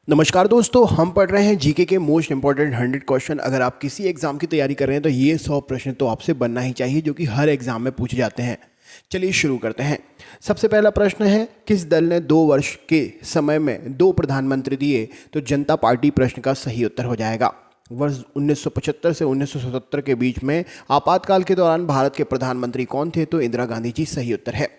नमस्कार दोस्तों, हम पढ़ रहे हैं जीके के मोस्ट इंपॉर्टेंट 100 क्वेश्चन। अगर आप किसी एग्जाम की तैयारी कर रहे हैं तो ये 100 प्रश्न तो आपसे बनना ही चाहिए, जो कि हर एग्जाम में पूछे जाते हैं। चलिए शुरू करते हैं। सबसे पहला प्रश्न है, किस दल ने 2 वर्ष के समय में 2 प्रधानमंत्री दिए? तो जनता पार्टी प्रश्न का सही उत्तर हो जाएगा। वर्ष 1975 से 1977 के बीच में आपातकाल के दौरान भारत के प्रधानमंत्री कौन थे? तो इंदिरा गांधी जी सही उत्तर है।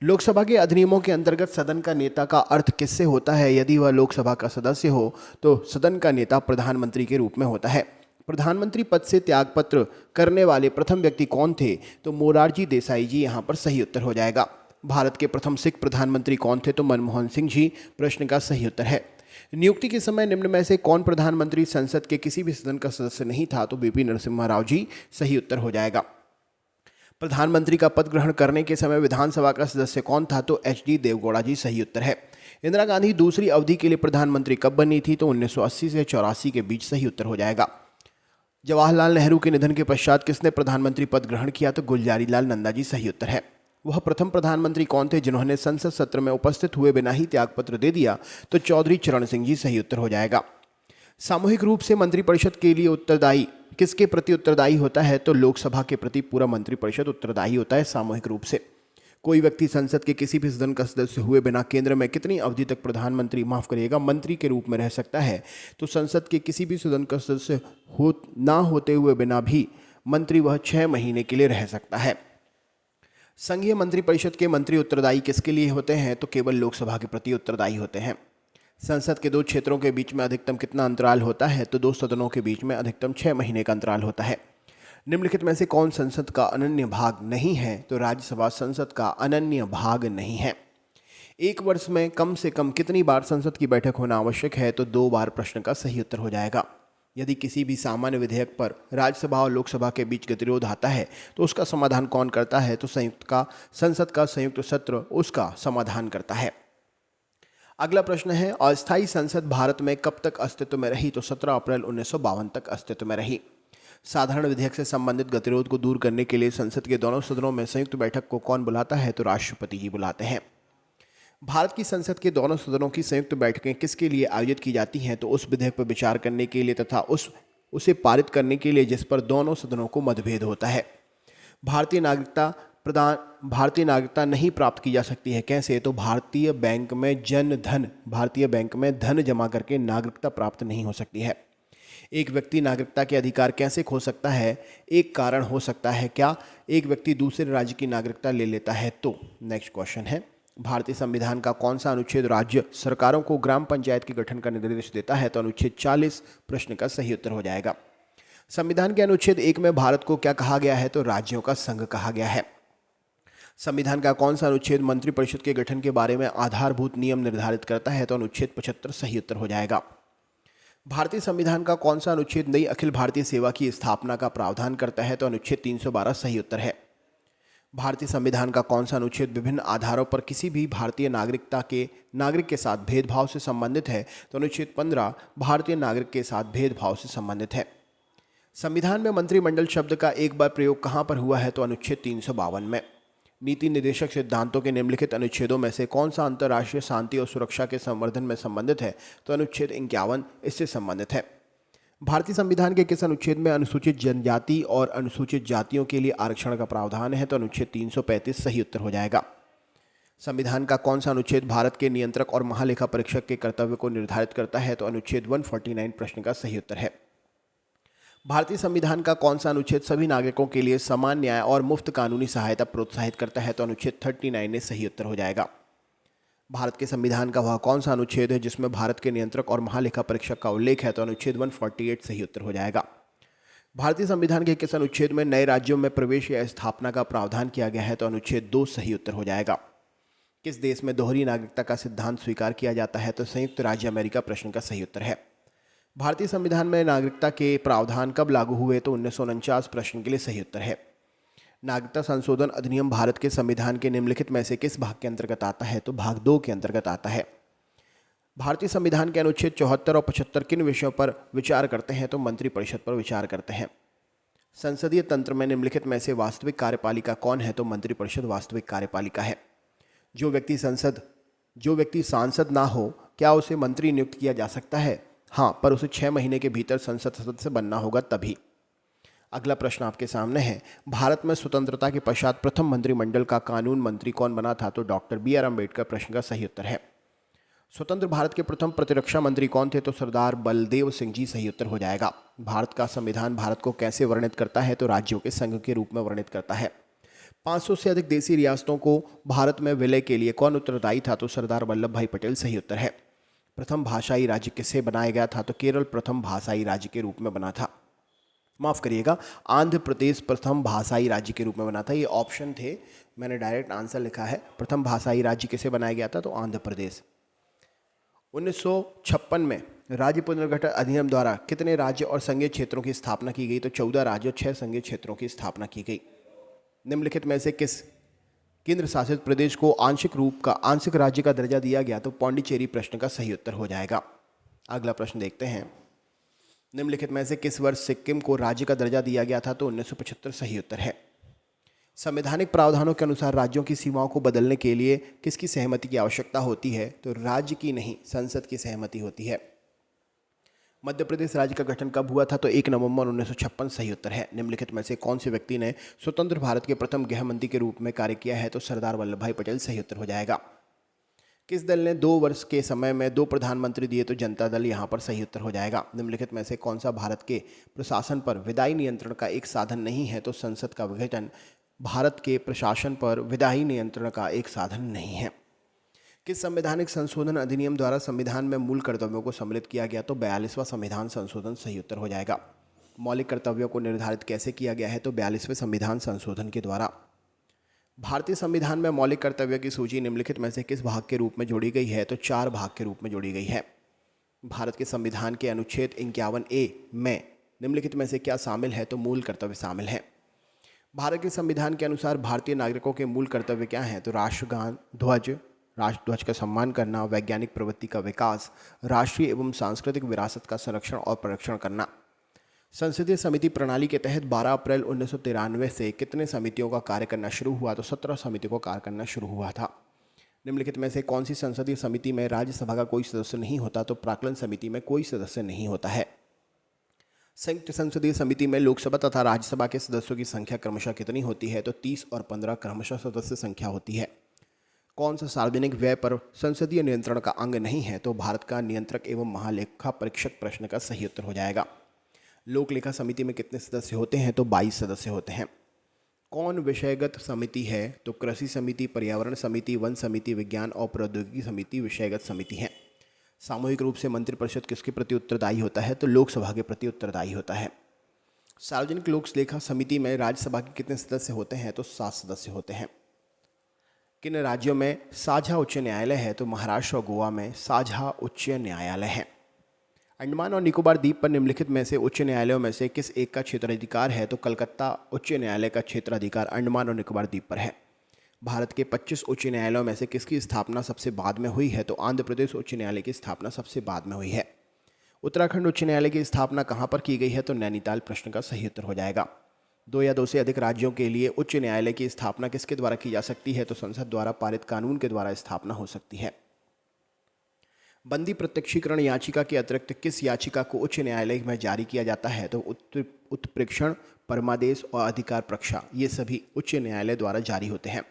लोकसभा के अधिनियमों के अंतर्गत सदन का नेता का अर्थ किससे होता है? यदि वह लोकसभा का सदस्य हो तो सदन का नेता प्रधानमंत्री के रूप में होता है। प्रधानमंत्री पद से त्यागपत्र करने वाले प्रथम व्यक्ति कौन थे? तो मोरारजी देसाई जी यहाँ पर सही उत्तर हो जाएगा। भारत के प्रथम सिख प्रधानमंत्री कौन थे? तो मनमोहन सिंह जी प्रश्न का सही उत्तर है। नियुक्ति के समय निम्न में से कौन प्रधानमंत्री संसद के किसी भी सदन का सदस्य नहीं था? तो बीपी नरसिम्हा राव जी सही उत्तर हो जाएगा। प्रधानमंत्री का पद ग्रहण करने के समय विधानसभा का सदस्य कौन था? तो एच.डी. देवगौड़ा जी सही उत्तर है। इंदिरा गांधी दूसरी अवधि के लिए प्रधानमंत्री कब बनी थी? तो 1980 से 84 के बीच सही उत्तर हो जाएगा। जवाहरलाल नेहरू के निधन के पश्चात किसने प्रधानमंत्री पद ग्रहण किया? तो गुलजारी लाल नंदा जी सही उत्तर है। वह प्रथम प्रधानमंत्री कौन थे जिन्होंने संसद सत्र में उपस्थित हुए बिना ही त्यागपत्र दे दिया? तो चौधरी चरण सिंह जी सही उत्तर हो जाएगा। सामूहिक रूप से मंत्रिपरिषद के लिए उत्तरदायी किसके प्रति उत्तरदायी होता है? तो लोकसभा के प्रति पूरा मंत्रिपरिषद उत्तरदायी होता है सामूहिक रूप से। कोई व्यक्ति संसद के किसी भी सदन का सदस्य हुए बिना केंद्र में कितनी अवधि तक मंत्री के रूप में रह सकता है? तो संसद के किसी भी सदन का सदस्य ना होते हुए बिना भी मंत्री वह 6 महीने के लिए रह सकता है। संघीय मंत्रिपरिषद के मंत्री उत्तरदायी किसके लिए होते हैं? तो केवल लोकसभा के प्रति उत्तरदायी होते हैं। संसद के 2 क्षेत्रों के बीच में अधिकतम कितना अंतराल होता है? तो 2 सदनों के बीच में अधिकतम 6 महीने का अंतराल होता है। निम्नलिखित में से कौन संसद का अनन्य भाग नहीं है? तो राज्यसभा संसद का अनन्य भाग नहीं है। एक वर्ष में कम से कम कितनी बार संसद की बैठक होना आवश्यक है? तो 2 बार प्रश्न का सही उत्तर हो जाएगा। यदि किसी भी सामान्य विधेयक पर राज्यसभा और लोकसभा के बीच गतिरोध आता है तो उसका समाधान कौन करता है? तो संसद का संयुक्त सत्र उसका समाधान करता है। अगला प्रश्न है, अस्थायी संसद भारत में कब तक अस्तित्व में रही? तो 17 अप्रैल 1952 तक अस्तित्व में रही। साधारण विधेयक से संबंधित गतिरोध को दूर करने के लिए संसद के दोनों सदनों में संयुक्त बैठक को कौन बुलाता है? तो राष्ट्रपति जी बुलाते हैं। भारत की संसद के दोनों सदनों की संयुक्त बैठकें किसके लिए आयोजित की जाती हैं? तो उस विधेयक पर विचार करने के लिए तथा उसे पारित करने के लिए जिस पर दोनों सदनों को मतभेद होता है। भारतीय नागरिकता नहीं प्राप्त की जा सकती है। कैसे? तो भारतीय बैंक में धन जमा करके नागरिकता प्राप्त नहीं हो सकती है। एक व्यक्ति नागरिकता के अधिकार कैसे खो सकता है? एक कारण हो सकता है क्या? एक व्यक्ति दूसरे राज्य की नागरिकता ले लेता है तो। नेक्स्ट क्वेश्चन है, भारतीय संविधान का कौन सा अनुच्छेद राज्य सरकारों को ग्राम पंचायत के गठन का निर्देश देता है? तो अनुच्छेद 40 प्रश्न का सही उत्तर हो जाएगा। संविधान के अनुच्छेद 1 में भारत को क्या कहा गया है? तो राज्यों का संघ कहा गया है। संविधान का कौन सा अनुच्छेद मंत्रिपरिषद के गठन के बारे में आधारभूत नियम निर्धारित करता है? तो अनुच्छेद 75 सही उत्तर हो जाएगा। भारतीय संविधान का कौन सा अनुच्छेद नई अखिल भारतीय सेवा की स्थापना का प्रावधान करता है? तो अनुच्छेद 312 सही उत्तर है। भारतीय संविधान का कौन सा अनुच्छेद विभिन्न आधारों पर किसी भी भारतीय नागरिक के साथ भेदभाव से संबंधित है? तो अनुच्छेद 15 भारतीय नागरिक के साथ भेदभाव से संबंधित है। संविधान में मंत्रिमंडल शब्द का एक बार प्रयोग कहां पर हुआ है? तो अनुच्छेद 352 में। नीति निर्देशक सिद्धांतों के निम्नलिखित अनुच्छेदों में से कौन सा अंतर्राष्ट्रीय शांति और सुरक्षा के संवर्धन में संबंधित है? तो अनुच्छेद 51 इससे संबंधित है। भारतीय संविधान के किस अनुच्छेद में अनुसूचित जनजाति और अनुसूचित जातियों के लिए आरक्षण का प्रावधान है? तो अनुच्छेद 335 सही उत्तर हो जाएगा। संविधान का कौन सा अनुच्छेद भारत के नियंत्रक और महालेखा परीक्षक के कर्तव्य को निर्धारित करता है? तो अनुच्छेद 149 प्रश्न का सही उत्तर है। भारतीय संविधान का कौन सा अनुच्छेद सभी नागरिकों के लिए समान न्याय और मुफ्त कानूनी सहायता प्रोत्साहित करता है? तो अनुच्छेद 39 में सही उत्तर हो जाएगा। भारत के संविधान का वह कौन सा अनुच्छेद है जिसमें भारत के नियंत्रक और महालेखा परीक्षक का उल्लेख है? तो अनुच्छेद 148 सही उत्तर हो जाएगा। भारतीय संविधान के किस अनुच्छेद में नए राज्यों में प्रवेश या स्थापना का प्रावधान किया गया है? तो अनुच्छेद 2 सही उत्तर हो जाएगा। किस देश में दोहरी नागरिकता का सिद्धांत स्वीकार किया जाता है? तो संयुक्त राज्य अमेरिका प्रश्न का सही उत्तर है। भारतीय संविधान में नागरिकता के प्रावधान कब लागू हुए? तो 1949 प्रश्न के लिए सही उत्तर है। नागरिकता संशोधन अधिनियम भारत के संविधान के निम्नलिखित में से किस भाग के अंतर्गत आता है? तो भाग 2 के अंतर्गत आता है। भारतीय संविधान के अनुच्छेद 74 और 75 किन विषयों पर विचार करते हैं? तो मंत्रिपरिषद पर विचार करते हैं। संसदीय तंत्र में निम्नलिखित में से वास्तविक कार्यपालिका कौन है? तो मंत्रिपरिषद वास्तविक कार्यपालिका है। जो व्यक्ति सांसद ना हो क्या उसे मंत्री नियुक्त किया जा सकता है? हाँ, पर उसे 6 महीने के भीतर संसद सदस्य बनना होगा तभी। अगला प्रश्न आपके सामने है, भारत में स्वतंत्रता के पश्चात प्रथम मंत्रिमंडल का कानून मंत्री कौन बना था? तो डॉक्टर बी आर अम्बेडकर प्रश्न का सही उत्तर है। स्वतंत्र भारत के प्रथम प्रतिरक्षा मंत्री कौन थे? तो सरदार बलदेव सिंह जी सही उत्तर हो जाएगा। भारत का संविधान भारत को कैसे वर्णित करता है? तो राज्यों के संघ के रूप में वर्णित करता है। 500 से अधिक देसी रियासतों को भारत में विलय के लिए कौन उत्तरदायी था? तो सरदार वल्लभ भाई पटेल सही उत्तर है। प्रथम भाषाई राज्य किसे बनाया गया था? तो केरल प्रथम भाषाई राज्य के रूप में बना था। माफ़ करिएगा, आंध्र प्रदेश प्रथम भाषाई राज्य के रूप में बना था। ये ऑप्शन थे, मैंने डायरेक्ट आंसर लिखा है। प्रथम भाषाई राज्य किसे बनाया गया था? तो आंध्र प्रदेश। 1956 में राज्य पुनर्गठन अधिनियम द्वारा कितने राज्य और संघीय क्षेत्रों की स्थापना की गई? तो 14 राज्य और 6 संघीय क्षेत्रों की स्थापना की गई। निम्नलिखित में से किस केंद्र शासित प्रदेश को आंशिक राज्य का दर्जा दिया गया? तो पौंडीचेरी प्रश्न का सही उत्तर हो जाएगा। अगला प्रश्न देखते हैं, निम्नलिखित में से किस वर्ष सिक्किम को राज्य का दर्जा दिया गया था? तो 1975 सही उत्तर है। संवैधानिक प्रावधानों के अनुसार राज्यों की सीमाओं को बदलने के लिए किसकी सहमति की आवश्यकता होती है? तो राज्य की नहीं, संसद की सहमति होती है। मध्य प्रदेश राज्य का गठन कब हुआ था? तो 1 नवंबर 1956 सही उत्तर है। निम्नलिखित में से कौन से व्यक्ति ने स्वतंत्र भारत के प्रथम गृह मंत्री के रूप में कार्य किया है? तो सरदार वल्लभ भाई पटेल सही उत्तर हो जाएगा। किस दल ने 2 वर्ष के समय में 2 प्रधानमंत्री दिए? तो जनता दल यहाँ पर सही उत्तर हो जाएगा। निम्नलिखित में से कौन सा भारत के प्रशासन पर विधायी नियंत्रण का एक साधन नहीं है? तो संसद का विघटन भारत के प्रशासन पर विधायी नियंत्रण का एक साधन नहीं है। किस संवैधानिक संशोधन अधिनियम द्वारा संविधान में मूल कर्तव्यों को सम्मिलित किया गया? तो 42वां संविधान संशोधन सही उत्तर हो जाएगा। मौलिक कर्तव्यों को निर्धारित कैसे किया गया है? तो 42वें संविधान संशोधन के द्वारा। भारतीय संविधान में मौलिक कर्तव्यों की सूची निम्नलिखित में से किस भाग के रूप में जोड़ी गई है? तो 4 भाग के रूप में जोड़ी गई है। भारत के संविधान के अनुच्छेद 51A में निम्नलिखित में से क्या शामिल है? तो मूल कर्तव्य शामिल है। भारत के संविधान के अनुसार भारतीय नागरिकों के मूल कर्तव्य क्या हैं? तो राष्ट्रगान, राष्ट्रध्वज का सम्मान करना, वैज्ञानिक प्रवृत्ति का विकास, राष्ट्रीय एवं सांस्कृतिक विरासत का संरक्षण और संरक्षण करना। संसदीय समिति प्रणाली के तहत 12 अप्रैल 1993 से कितने समितियों का कार्य करना शुरू हुआ? तो 17 समितियों का कार्य करना शुरू हुआ था। निम्नलिखित में से कौन सी संसदीय समिति में राज्यसभा का कोई सदस्य नहीं होता? तो प्राक्कलन समिति में कोई सदस्य नहीं होता है। संयुक्त संसदीय समिति में लोकसभा तथा राज्यसभा के सदस्यों की संख्या क्रमशः कितनी होती है? तो 30 और 15 क्रमशः सदस्य संख्या होती है। कौन सा सार्वजनिक व्यय पर संसदीय नियंत्रण का अंग नहीं है? तो भारत का नियंत्रक एवं महालेखा परीक्षक प्रश्न का सही उत्तर हो जाएगा। लोक लेखा समिति में कितने सदस्य होते हैं? तो 22 सदस्य होते हैं। कौन विषयगत समिति है? तो कृषि समिति, पर्यावरण समिति, वन समिति, विज्ञान और प्रौद्योगिकी समिति विषयगत समिति है। सामूहिक रूप से मंत्रिपरिषद किसके प्रति उत्तरदायी होता है? तो लोकसभा के प्रति उत्तरदायी होता है। सार्वजनिक लोक लेखा समिति में राज्यसभा के कितने सदस्य होते हैं? तो 7 सदस्य होते हैं। किन राज्यों में साझा उच्च न्यायालय है? तो महाराष्ट्र और गोवा में साझा उच्च न्यायालय है। अंडमान और निकोबार द्वीप पर निम्नलिखित में से उच्च न्यायालयों में से किस एक का क्षेत्राधिकार है? तो कलकत्ता उच्च न्यायालय का क्षेत्राधिकार अंडमान और निकोबार द्वीप पर है। भारत के 25 उच्च न्यायालयों में से किसकी स्थापना सबसे बाद में हुई है? तो आंध्र प्रदेश उच्च न्यायालय की स्थापना सबसे बाद में हुई है। उत्तराखंड उच्च न्यायालय की स्थापना कहाँ पर की गई है? तो नैनीताल प्रश्न का सही उत्तर हो जाएगा। 2 या 2 से अधिक राज्यों के लिए उच्च न्यायालय की स्थापना किसके द्वारा की जा सकती है? तो संसद द्वारा पारित कानून के द्वारा स्थापना हो सकती है। बंदी प्रत्यक्षीकरण याचिका के अतिरिक्त किस याचिका को उच्च न्यायालय में जारी किया जाता है? तो उत्प्रेक्षण, परमादेश और अधिकार प्रक्षा, ये सभी उच्च न्यायालय द्वारा जारी होते हैं।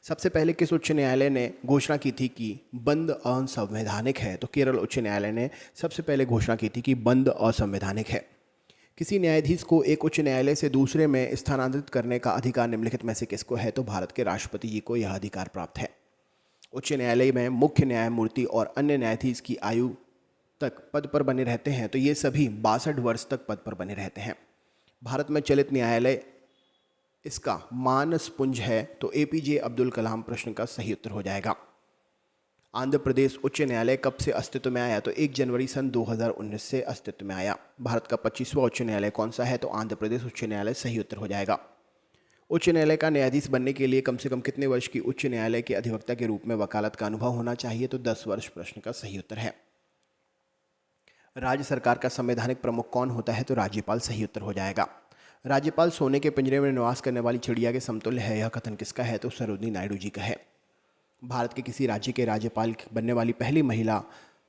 सबसे पहले किस उच्च न्यायालय ने घोषणा की थी कि बंद असंवैधानिक है? तो केरल उच्च न्यायालय ने सबसे पहले घोषणा की थी कि बंद असंवैधानिक है। किसी न्यायाधीश को एक उच्च न्यायालय से दूसरे में स्थानांतरित करने का अधिकार निम्नलिखित में से किसको है? तो भारत के राष्ट्रपति जी को यह अधिकार प्राप्त है। उच्च न्यायालय में मुख्य न्यायमूर्ति और अन्य न्यायाधीश की आयु तक पद पर बने रहते हैं, तो ये सभी 62 वर्ष तक पद पर बने रहते हैं। भारत में चलित न्यायालय इसका मानसपुंज है, तो APJ अब्दुल कलाम प्रश्न का सही उत्तर हो जाएगा। आंध्र प्रदेश उच्च न्यायालय कब से अस्तित्व में आया? तो 1 जनवरी सन 2019 से अस्तित्व में आया। भारत का 25वां उच्च न्यायालय कौन सा है? तो आंध्र प्रदेश उच्च न्यायालय सही उत्तर हो जाएगा। उच्च न्यायालय का न्यायाधीश बनने के लिए कम से कम कितने वर्ष की उच्च न्यायालय के अधिवक्ता के रूप में वकालत का अनुभव होना चाहिए? तो 10 वर्ष प्रश्न का सही उत्तर है। राज्य सरकार का संवैधानिक प्रमुख कौन होता है? तो राज्यपाल सही उत्तर हो जाएगा। राज्यपाल सोने के पिंजरे में निवास करने वाली चिड़िया के समतुल्य है, यह कथन किसका है? तो सरोजिनी नायडू जी का है। भारत के किसी राज्य के राज्यपाल बनने वाली पहली महिला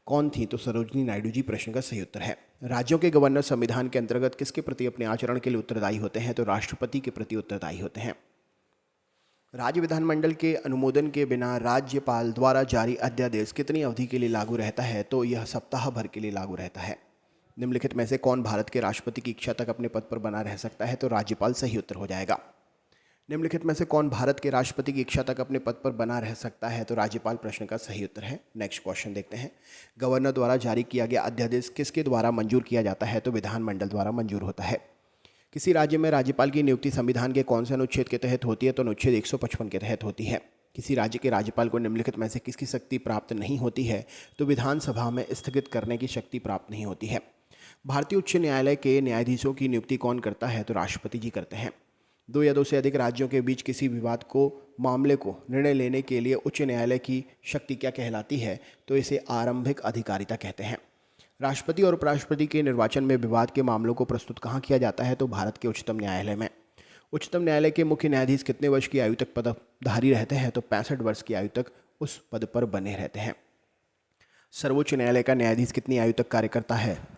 कौन थी? तो सरोजिनी नायडू जी प्रश्न का सही उत्तर है। राज्यों के गवर्नर संविधान के अंतर्गत किसके प्रति अपने आचरण के लिए उत्तरदायी होते हैं? तो राष्ट्रपति के प्रति उत्तरदायी होते हैं। राज्य विधानमंडल के अनुमोदन के बिना राज्यपाल द्वारा जारी अध्यादेश कितनी अवधि के लिए लागू रहता है? तो यह सप्ताह भर के लिए लागू रहता है। निम्नलिखित में से कौन भारत के राष्ट्रपति की इच्छा तक अपने पद पर बना रह सकता है? तो राज्यपाल सही उत्तर हो जाएगा। निम्नलिखित में से कौन भारत के राष्ट्रपति की इच्छा तक अपने पद पर बना रह सकता है? तो राज्यपाल प्रश्न का सही उत्तर है। नेक्स्ट क्वेश्चन देखते हैं। गवर्नर द्वारा जारी किया गया अध्यादेश किसके द्वारा मंजूर किया जाता है? तो विधानमंडल द्वारा मंजूर होता है। किसी राज्य में राज्यपाल की नियुक्ति संविधान के कौन से अनुच्छेद के तहत होती है? तो अनुच्छेद 155 के तहत होती है। किसी राज्य के राज्यपाल को निम्नलिखित में से किसकी शक्ति प्राप्त नहीं होती है? तो विधानसभा में स्थगित करने की शक्ति प्राप्त नहीं होती है। भारतीय उच्च न्यायालय के न्यायाधीशों की नियुक्ति कौन करता है? तो राष्ट्रपति जी करते हैं। दो या दो से अधिक राज्यों के बीच किसी विवाद को मामले को निर्णय लेने के लिए उच्च न्यायालय की शक्ति क्या कहलाती है? तो इसे आरंभिक अधिकारिता कहते हैं। राष्ट्रपति और उपराष्ट्रपति के निर्वाचन में विवाद के मामलों को प्रस्तुत कहाँ किया जाता है? तो भारत के उच्चतम न्यायालय में। उच्चतम न्यायालय के मुख्य न्यायाधीश कितने वर्ष की आयु तक पदधारी रहते हैं? तो 65 वर्ष की आयु तक उस पद पर बने रहते हैं। सर्वोच्च न्यायालय का न्यायाधीश कितनी आयु तक कार्य करता है?